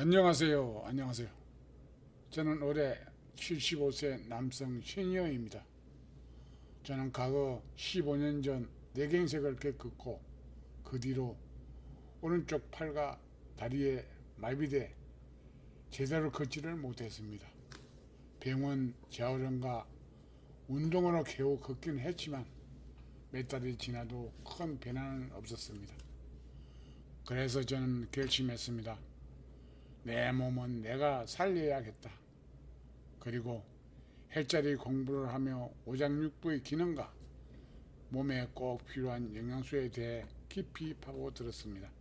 안녕하세요. 안녕하세요. 저는 올해 75세 남성 시니어입니다. 저는 과거 15년 전 뇌경색을 겪었고 그 뒤로 오른쪽 팔과 다리에 마비돼 제대로 걷지를 못했습니다. 병원 재활원과 운동으로 겨우 걷긴 했지만 몇 달이 지나도 큰 변화는 없었습니다. 그래서 저는 결심했습니다. 내 몸은 내가 살려야겠다. 그리고 헬자리 공부를 하며 오장육부의 기능과 몸에 꼭 필요한 영양소에 대해 깊이 파고들었습니다.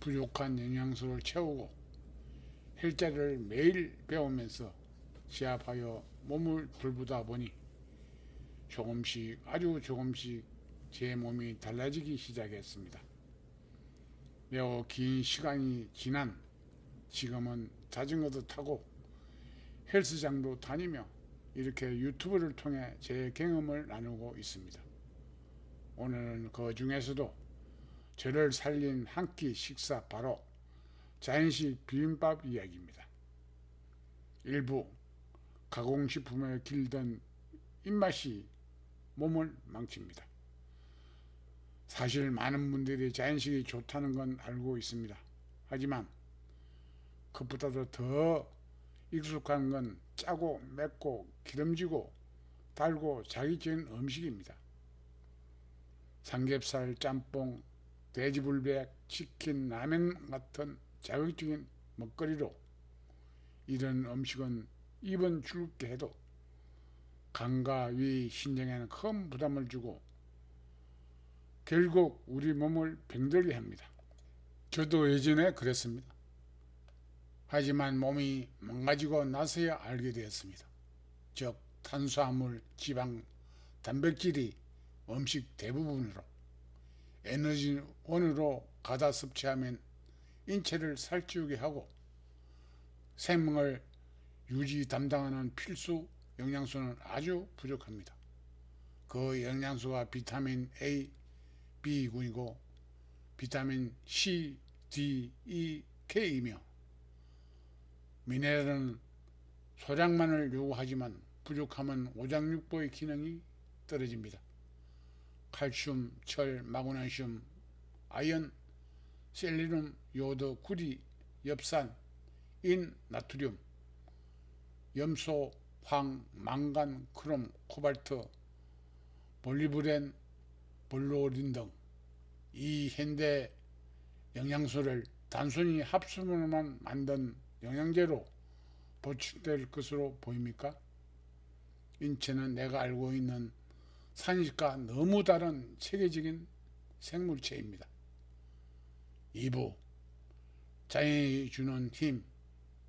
부족한 영양소를 채우고 헬자리를 매일 배우면서 시합하여 몸을 돌보다 보니 조금씩 아주 조금씩 제 몸이 달라지기 시작했습니다. 매우 긴 시간이 지난 지금은 자전거도 타고 헬스장도 다니며 이렇게 유튜브를 통해 제 경험을 나누고 있습니다. 오늘은 그 중에서도 저를 살린 한 끼 식사 바로 자연식 비빔밥 이야기입니다. 일부 가공식품에 길던 입맛이 몸을 망칩니다. 사실 많은 분들이 자연식이 좋다는 건 알고 있습니다. 하지만 그보다도 더 익숙한 건 짜고 맵고 기름지고 달고 자극적인 음식입니다. 삼겹살, 짬뽕, 돼지불백, 치킨, 라면 같은 자극적인 먹거리로 이런 음식은 입은 즐겁게 해도 간과 위, 신장에는 큰 부담을 주고 결국 우리 몸을 병들게 합니다. 저도 예전에 그랬습니다. 하지만 몸이 망가지고 나서야 알게 되었습니다. 즉 탄수화물, 지방, 단백질이 음식 대부분으로 에너지원으로 가다 섭취하면 인체를 살찌우게 하고 생명을 유지 담당하는 필수 영양소는 아주 부족합니다. 그 영양소가 비타민 A, B군이고 비타민 C, D, E, K이며 미네랄은 소량만을 요구하지만 부족하면 오장육부의 기능이 떨어집니다. 칼슘, 철, 마그네슘, 아연, 셀레늄, 요오드, 구리, 엽산, 인, 나트륨, 염소, 황, 망간, 크롬, 코발트, 몰리브덴, 볼로린 등 이 현대 영양소를 단순히 합성으로만 만든 영양제로 보충될 것으로 보입니까? 인체는 내가 알고 있는 산식과 너무 다른 체계적인 생물체입니다. 2부 자연이 주는 힘,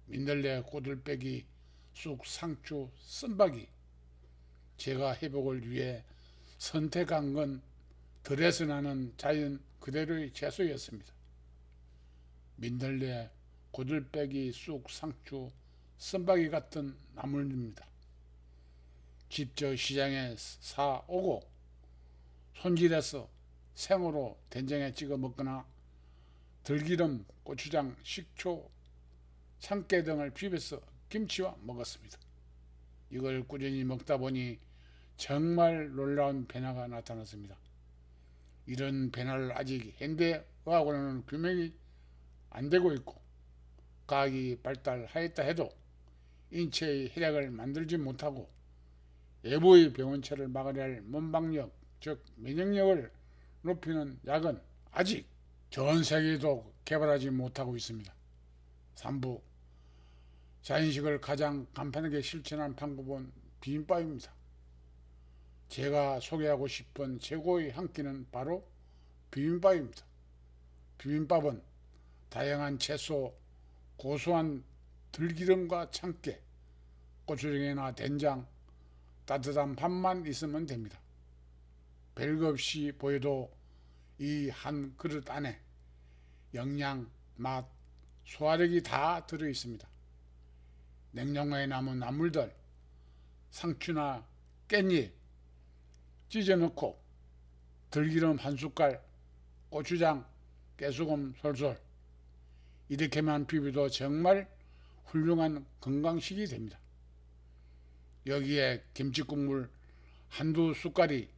민들레, 꼬들빼기, 쑥, 상추, 쓴바귀. 제가 회복을 위해 선택한 건 들에서 나는 자연 그대로의 채소였습니다. 민들레, 고들빼기, 쑥, 상추, 쓴바귀 같은 나물입니다. 직접 시장에 사오고 손질해서 생으로 된장에 찍어 먹거나 들기름, 고추장, 식초, 참깨 등을 비벼서 김치와 먹었습니다. 이걸 꾸준히 먹다 보니 정말 놀라운 변화가 나타났습니다. 이런 변화를 아직 현대의학으로는 규명이 안 되고 있고 과학이 발달하였다 해도 인체의 혈액을 만들지 못하고 외부의 병원체를 막아야 할 몸방력, 즉 면역력을 높이는 약은 아직 전 세계에도 개발하지 못하고 있습니다. 3부 자연식을 가장 간편하게 실천하는 방법은 비빔밥입니다. 제가 소개하고 싶은 최고의 한 끼는 바로 비빔밥입니다. 비빔밥은 다양한 채소, 고소한 들기름과 참깨, 고추장이나 된장, 따뜻한 밥만 있으면 됩니다. 별거 없이 보여도 이 한 그릇 안에 영양, 맛, 소화력이 다 들어 있습니다. 냉장고에 남은 나물들, 상추나 깻잎 찢어 넣고 들기름 한 숟갈, 고추장, 깨소금 솔솔, 이렇게만 비벼도 정말 훌륭한 건강식이 됩니다. 여기에 김치국물 한두 숟갈이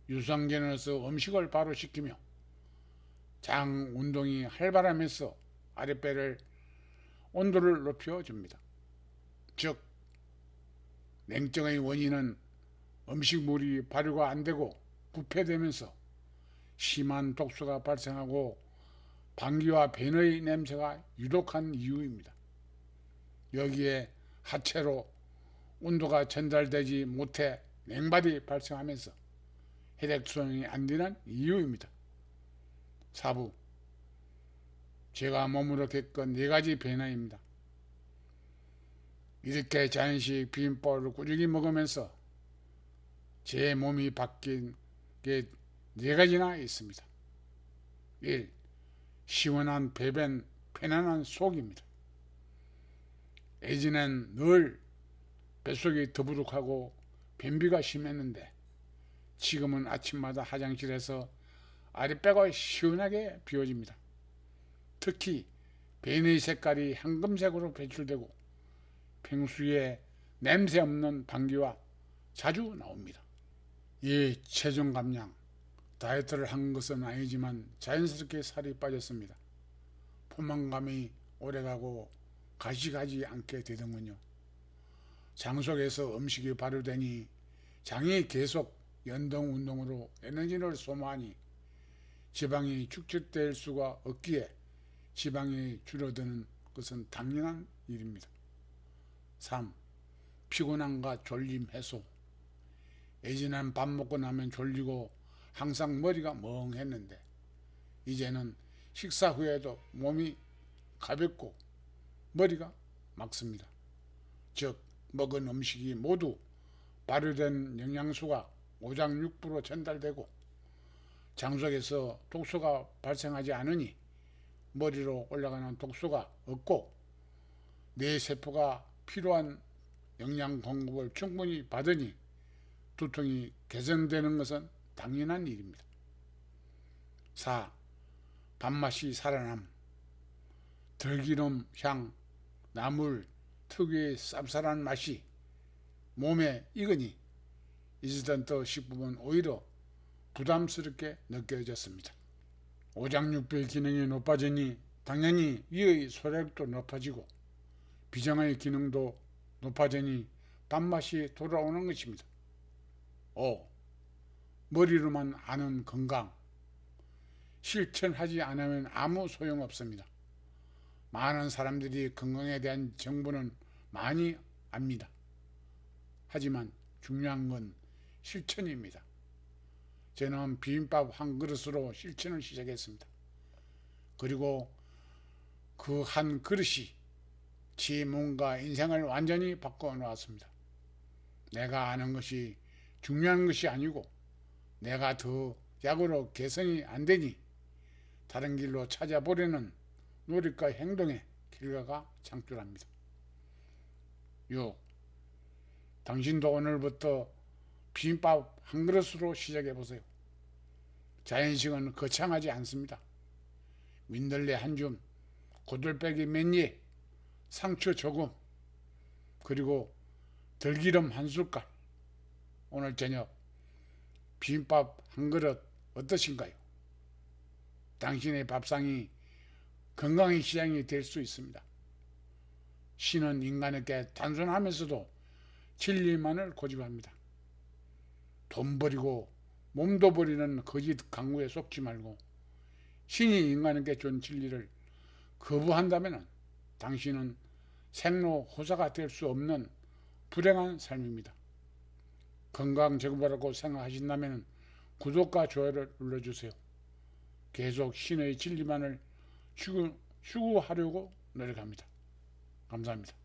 유산균으로서 음식을 바로 식히며 장 운동이 활발하면서 아랫배를 온도를 높여줍니다. 즉 냉증의 원인은 음식물이 발효가 안되고 부패되면서 심한 독소가 발생하고 방귀와 변의 냄새가 유독한 이유입니다. 여기에 하체로 온도가 전달되지 못해 냉발이 발생하면서 혈액순환이 안되는 이유입니다. 4부 제가 몸으로 겪은 4가지 변화입니다. 이렇게 자연식 비빔밥을 꾸준히 먹으면서 제 몸이 바뀐 게 4가지나 있습니다. 1. 시원한 배변, 편안한 속입니다. 예전엔 늘 뱃속이 더부룩하고 변비가 심했는데 지금은 아침마다 화장실에서 아랫배가 시원하게 비워집니다. 특히 배의 색깔이 황금색으로 배출되고 평소에 냄새 없는 방귀와 자주 나옵니다. 이 체중 감량, 다이어트를 한 것은 아니지만 자연스럽게 살이 빠졌습니다. 포만감이 오래가고 가시가지 않게 되더군요. 장 속에서 음식이 발효되니 장이 계속 연동 운동으로 에너지를 소모하니 지방이 축적될 수가 없기에 지방이 줄어드는 것은 당연한 일입니다. 3. 피곤함과 졸림 해소. 예전엔 밥 먹고 나면 졸리고 항상 머리가 멍했는데 이제는 식사 후에도 몸이 가볍고 머리가 맑습니다. 즉 먹은 음식이 모두 발효된 영양소가 오장육부로 전달되고 장 속에서 독소가 발생하지 않으니 머리로 올라가는 독소가 없고 뇌 세포가 필요한 영양 공급을 충분히 받으니 두통이 개선되는 것은 당연한 일입니다. 4. 밥맛이 살아남. 들기름 향, 나물 특유의 쌉쌀한 맛이 몸에 익으니 인스턴트 식품은 오히려 부담스럽게 느껴졌습니다. 오장육부의 기능이 높아지니 당연히 위의 소력도 높아지고 비장의 기능도 높아지니 밥맛이 돌아오는 것입니다. 5. 머리로만 아는 건강. 실천하지 않으면 아무 소용없습니다. 많은 사람들이 건강에 대한 정보는 많이 압니다. 하지만 중요한 건 실천입니다. 저는 비빔밥 한 그릇으로 실천을 시작했습니다. 그리고 그 한 그릇이 제 몸과 인생을 완전히 바꿔 놓았습니다. 내가 아는 것이 중요한 것이 아니고 내가 더 약으로 개선이 안 되니 다른 길로 찾아보려는 노력과 행동의 결과가 창출합니다. 6. 당신도 오늘부터 비빔밥 한 그릇으로 시작해 보세요. 자연식은 거창하지 않습니다. 민들레 한 줌, 고들빼기 몇 예, 상추 조금, 그리고 들기름 한 숟갈. 오늘 저녁 비빔밥 한 그릇 어떠신가요? 당신의 밥상이 건강의 시장이 될 수 있습니다. 신은 인간에게 단순하면서도 진리만을 고집합니다. 돈 버리고 몸도 버리는 거짓 강구에 속지 말고 신이 인간에게 준 진리를 거부한다면 당신은 생로호사가 될 수 없는 불행한 삶입니다. 건강 정보라고 생각하신다면 구독과 좋아요를 눌러주세요. 계속 신의 진리만을 추구하려고 노력합니다. 감사합니다.